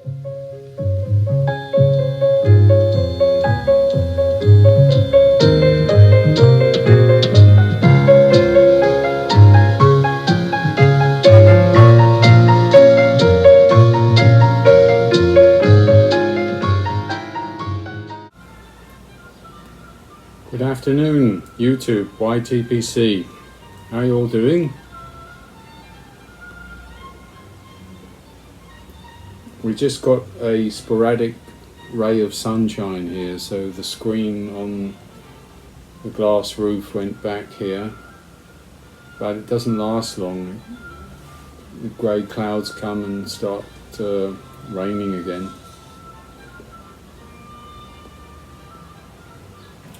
Good afternoon, YouTube, YTPC. How you all doing? We just got a sporadic ray of sunshine here, so the screen on the glass roof went back here, but it doesn't last long. The grey clouds come and start raining again.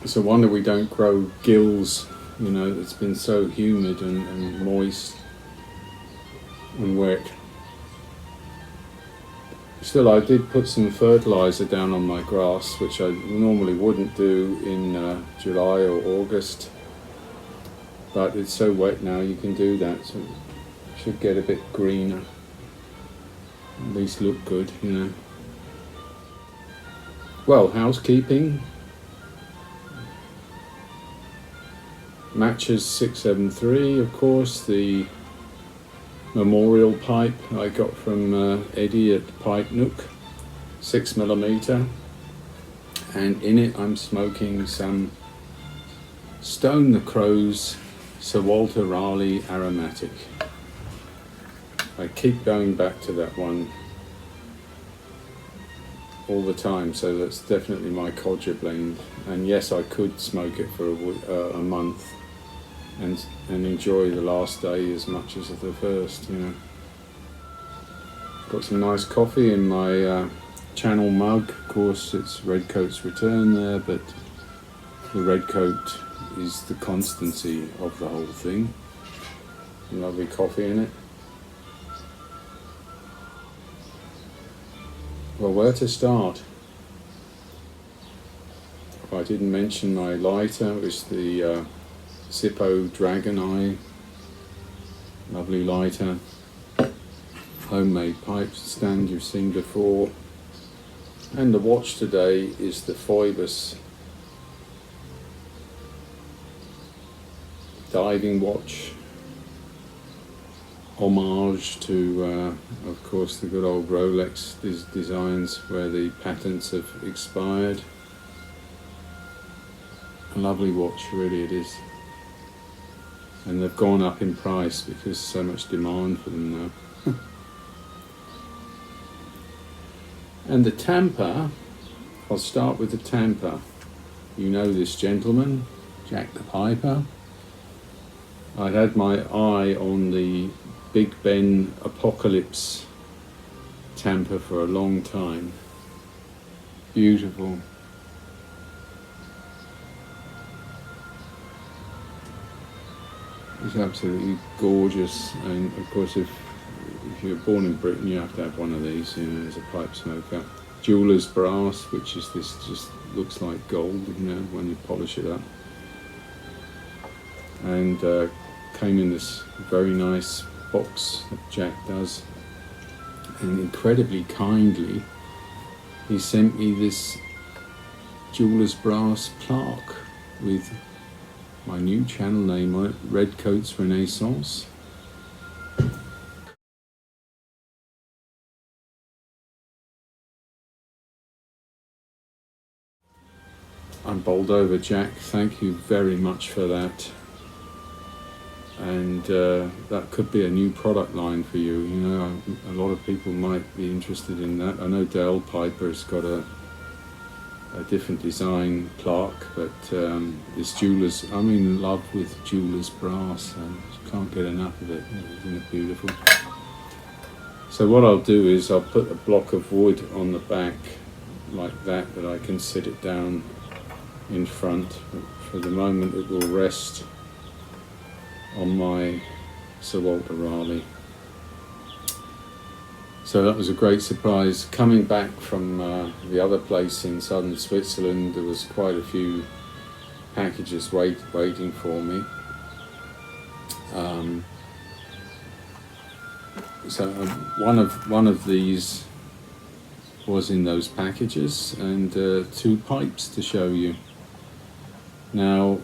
It's a wonder we don't grow gills, you know, it's been so humid and moist and wet. Still, I did put some fertiliser down on my grass, which I normally wouldn't do in July or August, but it's so wet now you can do that, so it should get a bit greener, at least look good, you know. Well, housekeeping. Matches 673, of course, the memorial pipe I got from Eddie at Pipe Nook, 6mm, and in it I'm smoking some Stone the Crow's Sir Walter Raleigh Aromatic. I keep going back to that one all the time, so that's definitely my codger blend, and yes, I could smoke it for a month and enjoy the last day as much as the first, you know. Got some nice coffee in my channel mug. Of course, it's Redcoat's return there, but the Redcoat is the constancy of the whole thing. Lovely coffee in it. Well, where to start? I didn't mention my lighter, which is the Zippo Dragon Eye, lovely lighter, homemade pipe stand you've seen before, and the watch today is the Phoebus diving watch, homage to of course the good old Rolex designs where the patents have expired. A lovely watch, really it is. And they've gone up in price because there's so much demand for them now. And the tamper, I'll start with the tamper. You know this gentleman, Jack the Piper. I'd had my eye on the Big Ben Apocalypse tamper for a long time. Beautiful. It's absolutely gorgeous, and of course if you're born in Britain you have to have one of these, you know, as a pipe smoker. Jeweller's brass, which is this, just looks like gold, you know, when you polish it up. And came in this very nice box that Jack does, and incredibly kindly he sent me this Jeweller's brass plaque with my new channel name on it, Redcoat's Renaissance. I'm bowled over, Jack. Thank you very much for that. And that could be a new product line for you. You know, a lot of people might be interested in that. I know Dale Piper's got a different design plaque, but this Jeweller's, I'm in love with Jeweller's brass, and can't get enough of it. Isn't it beautiful? So what I'll do is I'll put a block of wood on the back like that I can sit it down in front. But for the moment it will rest on my Sir Walter Raleigh. So that was a great surprise. Coming back from the other place in southern Switzerland, there was quite a few packages waiting for me. So one of these was in those packages, and 2 pipes to show you. Now,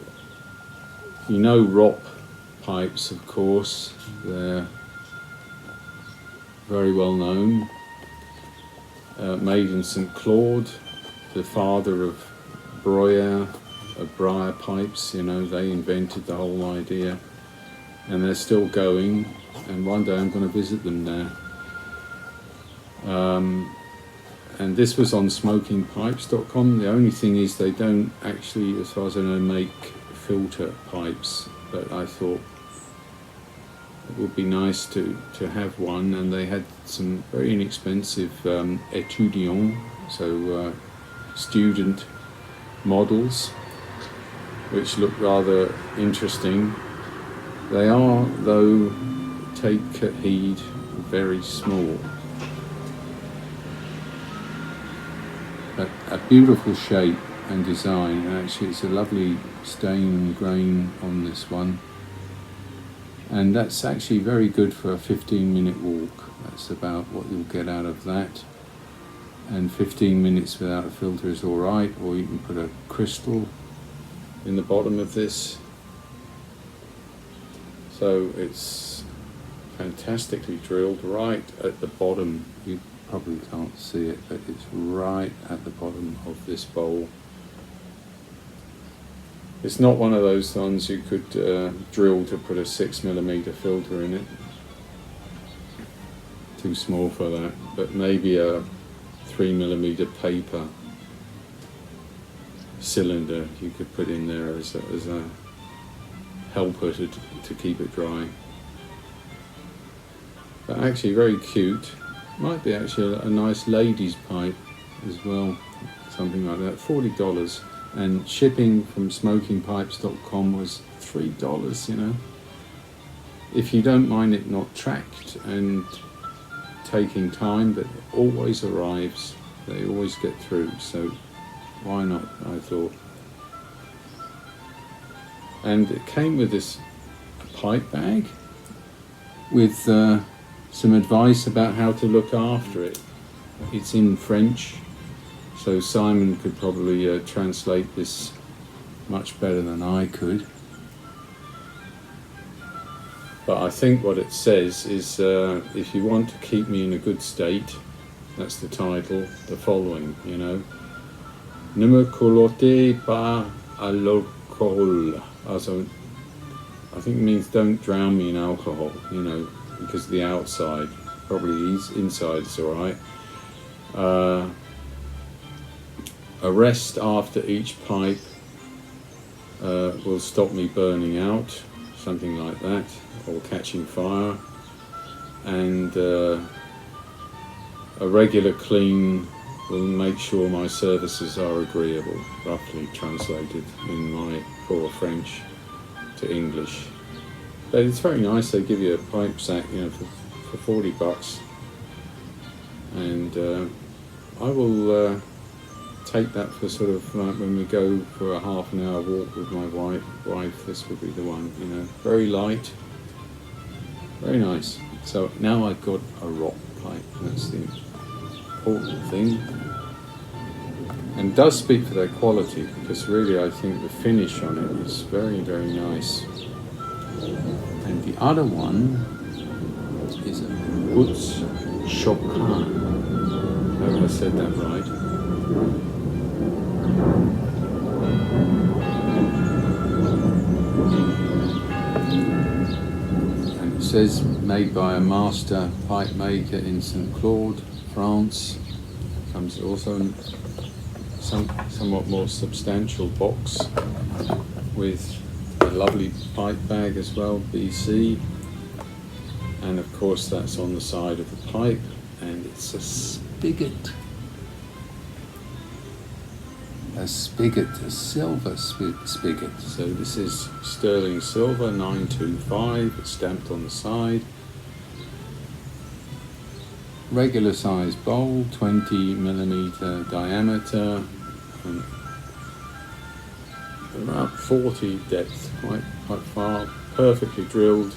you know Ropp pipes, of course, they're very well known. Made in St. Claude, the father of Breuer, of Briar pipes, you know, they invented the whole idea, and they're still going, and one day I'm going to visit them now. And this was on smokingpipes.com. The only thing is they don't actually, as far as I know, make filter pipes, but I thought it would be nice to have one, and they had some very inexpensive Etudiant, so student models, which look rather interesting. They are, though, take heed, very small. A beautiful shape and design, and actually it's a lovely stain and grain on this one, and that's actually very good for a 15-minute walk. That's about what you'll get out of that, and 15 minutes without a filter is alright, or you can put a crystal in the bottom of this. So it's fantastically drilled right at the bottom. You probably can't see it, but it's right at the bottom of this bowl. It's not one of those ones you could drill to put a 6mm filter in it. Too small for that, but maybe a 3mm paper cylinder you could put in there as a helper to keep it dry. But actually very cute. Might be actually a nice lady's pipe as well, something like that. $40, and shipping from smokingpipes.com was $3, you know. If you don't mind it not tracked and taking time, but it always arrives, they always get through, so why not, I thought. And it came with this pipe bag with some advice about how to look after it. It's in French, so Simon could probably translate this much better than I could. But I think what it says is, if you want to keep me in a good state, that's the title, the following, you know. Ne me colotez pas à l'alcool. Also, I think it means don't drown me in alcohol, you know, because of the outside. Probably inside is alright. A rest after each pipe will stop me burning out, something like that, or catching fire. And a regular clean will make sure my services are agreeable, roughly translated in my poor French to English. But it's very nice. They give you a pipe sack, you know, for $40, and I will take that for sort of like when we go for a half an hour walk with my wife. This would be the one, you know, very light, very nice. So now I've got a Ropp pipe. That's the important thing, and does speak for their quality, because really I think the finish on it is very, very nice. And the other one is a Butz Chopin. I hope I said that right. And it says made by a master pipe maker in St. Claude, France. Comes also in somewhat more substantial box with a lovely pipe bag as well, BC, and of course that's on the side of the pipe, and it's a spigot. A silver spigot. So this is sterling silver, 925, it's stamped on the side. Regular size bowl, 20mm diameter, and about 40 depth, quite far, perfectly drilled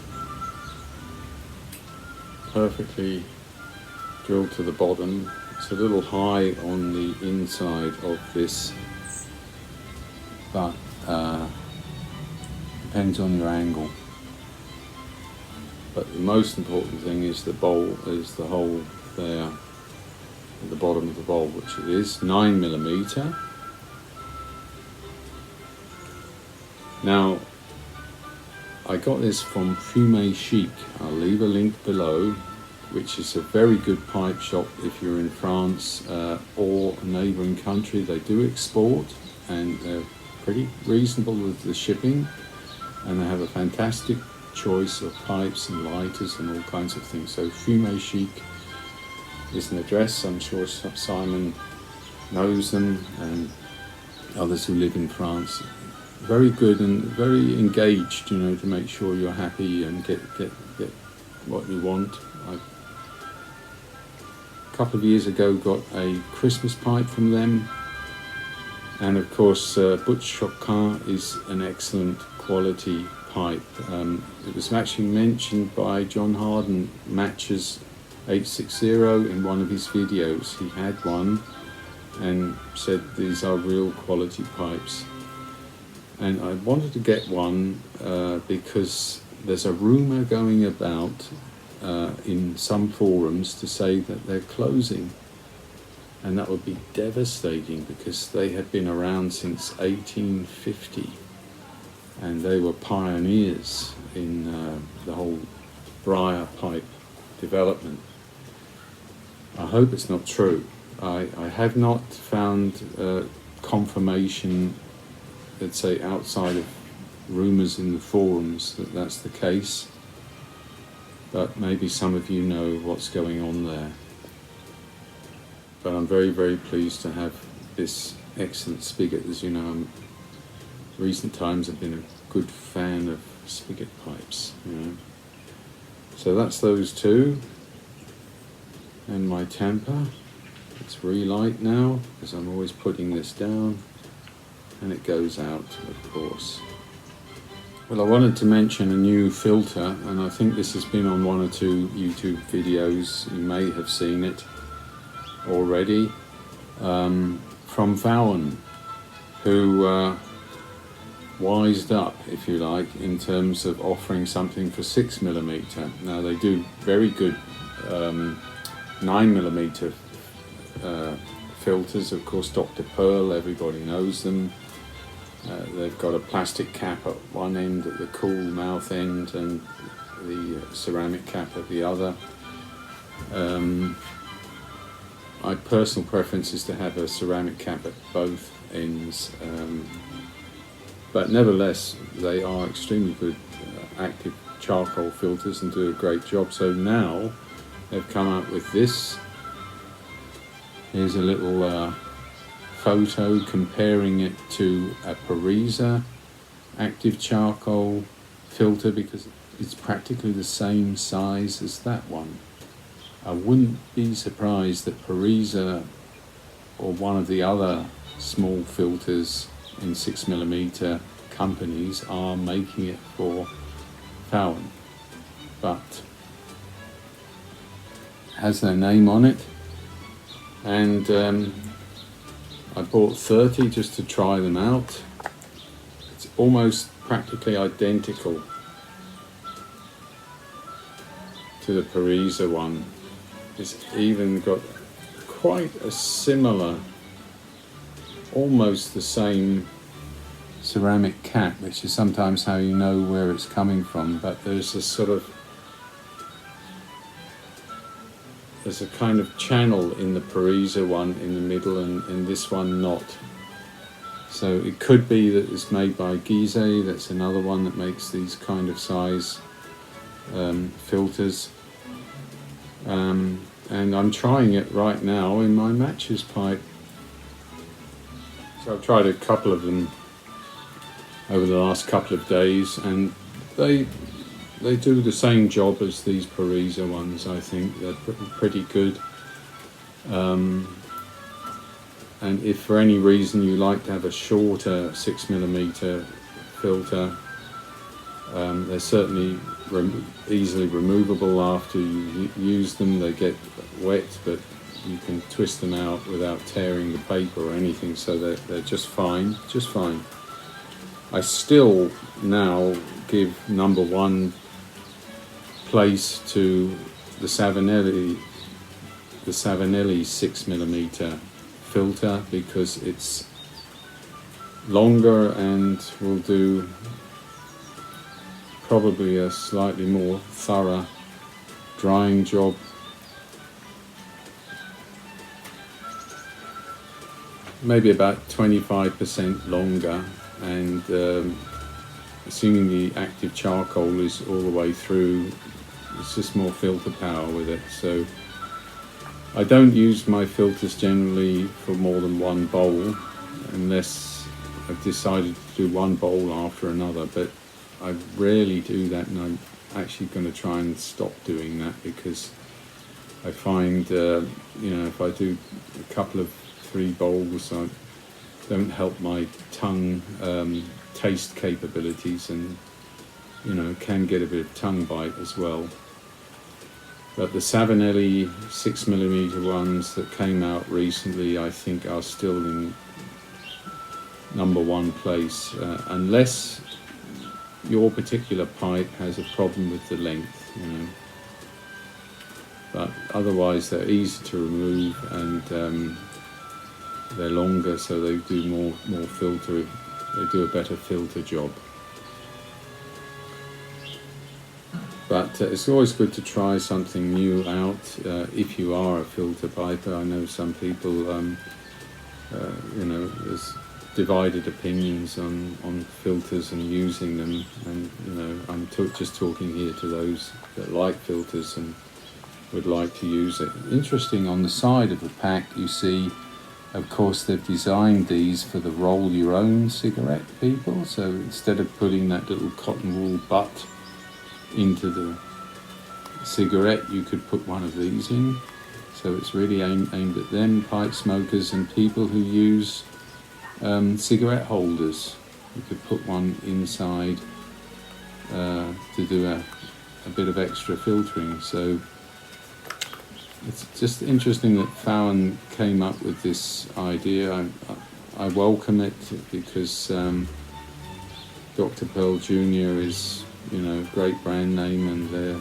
to the bottom, It's a little high on the inside of this, but depends on your angle. But the most important thing is the bowl, is the hole there at the bottom of the bowl, which it is 9mm. Now, I got this from Fume Chic. I'll leave a link below, which is a very good pipe shop if you're in France or a neighbouring country. They do export, and they're pretty reasonable with the shipping, and they have a fantastic choice of pipes and lighters and all kinds of things. So Fume Chic is an address. I'm sure Simon knows them, and others who live in France. Very good and very engaged, you know, to make sure you're happy and get what you want. I, a couple of years ago, got a Christmas pipe from them, and of course Butch Chopin is an excellent quality pipe. It was actually mentioned by John Harden Matches 860 in one of his videos. He had one and said these are real quality pipes. And I wanted to get one because there's a rumour going about in some forums to say that they're closing. And that would be devastating, because they had been around since 1850. And they were pioneers in the whole briar pipe development. I hope it's not true. I have not found confirmation, let's say outside of rumours in the forums, that that's the case, but maybe some of you know what's going on there. But I'm very, very pleased to have this excellent spigot. As you know, in recent times I've been a good fan of spigot pipes, you know. So that's those two, and my tamper. It's relight now, because I'm always putting this down, and it goes out, of course. Well, I wanted to mention a new filter, and I think this has been on one or two YouTube videos. You may have seen it already, from Vauen, who wised up, if you like, in terms of offering something for 6mm. Now, they do very good 9mm filters, of course. Dr. Pearl, everybody knows them. They've got a plastic cap at one end, at the cool mouth end, and the ceramic cap at the other. My personal preference is to have a ceramic cap at both ends, but nevertheless they are extremely good active charcoal filters and do a great job. So now they've come out with this. Here's a little photo comparing it to a Parisa active charcoal filter, because it's practically the same size as that one. I wouldn't be surprised that Parisa or one of the other small filters in 6mm companies are making it for Vauen, but has their name on it. And I bought 30 just to try them out. It's almost practically identical to the Parisa one. It's even got quite a similar, almost the same ceramic cap, which is sometimes how you know where it's coming from, but there's a sort of, there's a kind of channel in the Parisa one in the middle, and in this one not. So it could be that it's made by Guise. That's another one that makes these kind of size filters. And I'm trying it right now in my matches pipe. So I've tried a couple of them over the last couple of days, and they do the same job as these Parisa ones. I think they're pretty good. And if for any reason you like to have a shorter 6mm filter, they're certainly easily removable after you use them. They get wet, but you can twist them out without tearing the paper or anything, so they're just fine, just fine. I still now give number one place to the Savinelli 6mm filter, because it's longer and will do probably a slightly more thorough drying job. Maybe about 25% longer, and assuming the active charcoal is all the way through, it's just more filter power with it. So I don't use my filters generally for more than one bowl, unless I've decided to do one bowl after another, but I rarely do that, and I'm actually going to try and stop doing that, because I find, if I do a couple of 3 bowls, I don't help my tongue taste capabilities, and can get a bit of tongue bite as well. But the Savinelli 6mm ones that came out recently, I think, are still in number one place, unless your particular pipe has a problem with the length, But otherwise, they're easy to remove, and they're longer, so they do more filter. They do a better filter job. But it's always good to try something new out if you are a filter piper. I know some people, there's divided opinions on filters and using them, and I'm just talking here to those that like filters and would like to use it. Interesting, on the side of the pack you see, of course, they've designed these for the roll your own cigarette people. So instead of putting that little cotton wool butt into the cigarette, you could put one of these in. So it's really aimed at them, pipe smokers, and people who use cigarette holders. You could put one inside to do a bit of extra filtering. So it's just interesting that Vauen came up with this idea. I welcome it, because Dr. Pearl Jr. is, a great brand name, and they're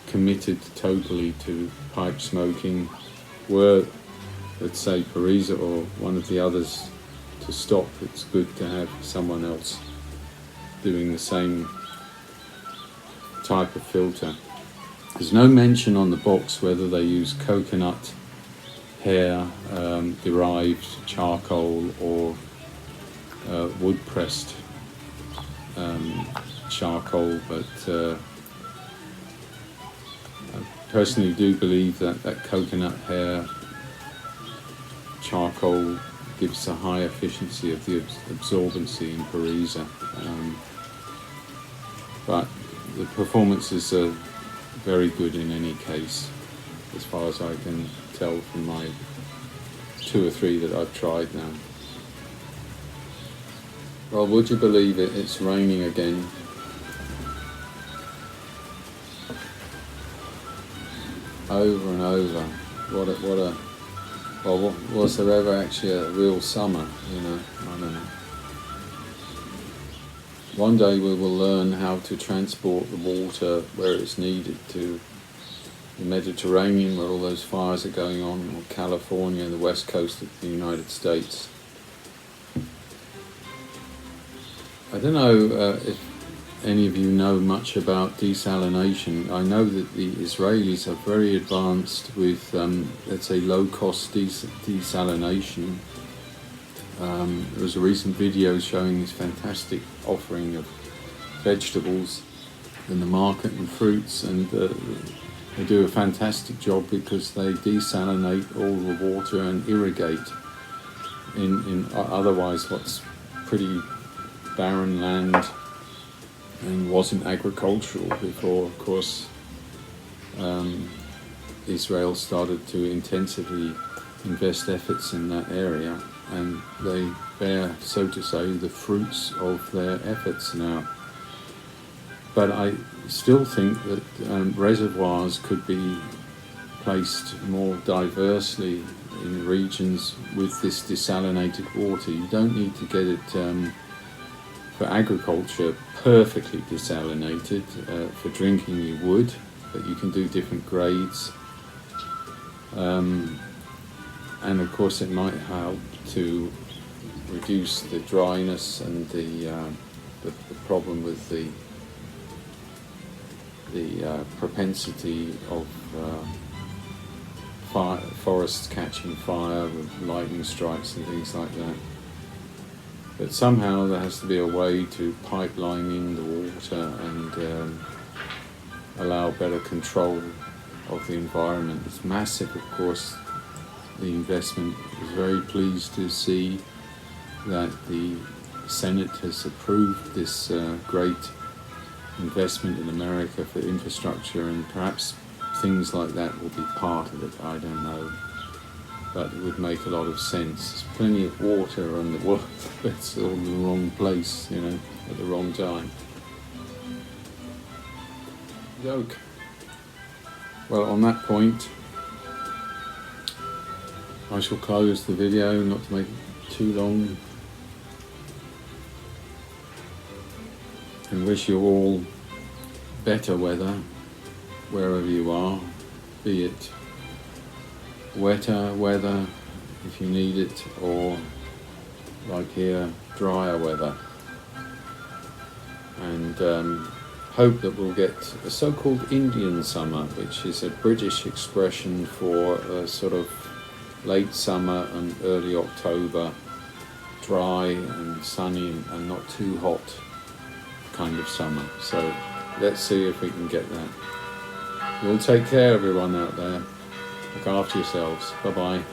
committed totally to pipe smoking. Were, let's say, Parisa or one of the others to stop, it's good to have someone else doing the same type of filter. There's no mention on the box whether they use coconut hair derived charcoal or wood pressed charcoal, but I personally do believe that coconut hair charcoal gives a high efficiency of the absorbency in Parisa, but the performances are very good in any case, as far as I can tell from my 2 or 3 that I've tried now. Well, would you believe it, it's raining again. Over and over. Was there ever actually a real summer, I don't know. One day we will learn how to transport the water where it's needed to the Mediterranean, where all those fires are going on, or California, the west coast of the United States. I don't know if any of you know much about desalination. I know that the Israelis are very advanced with, let's say, low-cost desalination. There was a recent video showing this fantastic offering of vegetables in the market and fruits, and they do a fantastic job because they desalinate all the water and irrigate in otherwise what's pretty barren land and wasn't agricultural before, of course, Israel started to intensively invest efforts in that area, and they bear, so to say, the fruits of their efforts now. But I still think that reservoirs could be placed more diversely in regions with this desalinated water. You don't need to get it for agriculture perfectly desalinated. For drinking you would, but you can do different grades. And of course it might help to reduce the dryness and the problem with the propensity of forests catching fire with lightning strikes and things like that. But somehow there has to be a way to pipeline in the water and allow better control of the environment. It's massive, of course, the investment. I was very pleased to see that the Senate has approved this great investment in America for infrastructure, and perhaps things like that will be part of it, I don't know. But it would make a lot of sense. There's plenty of water on the world, but it's all in the wrong place, you know, at the wrong time. Joke. Well, on that point, I shall close the video, not to make it too long, and wish you all better weather wherever you are, be it wetter weather if you need it, or like here, drier weather. And hope that we'll get a so-called Indian summer, which is a British expression for a sort of late summer and early October, dry and sunny and not too hot kind of summer. So let's see if we can get that. You'll take care, everyone out there. Look after yourselves. Bye-bye.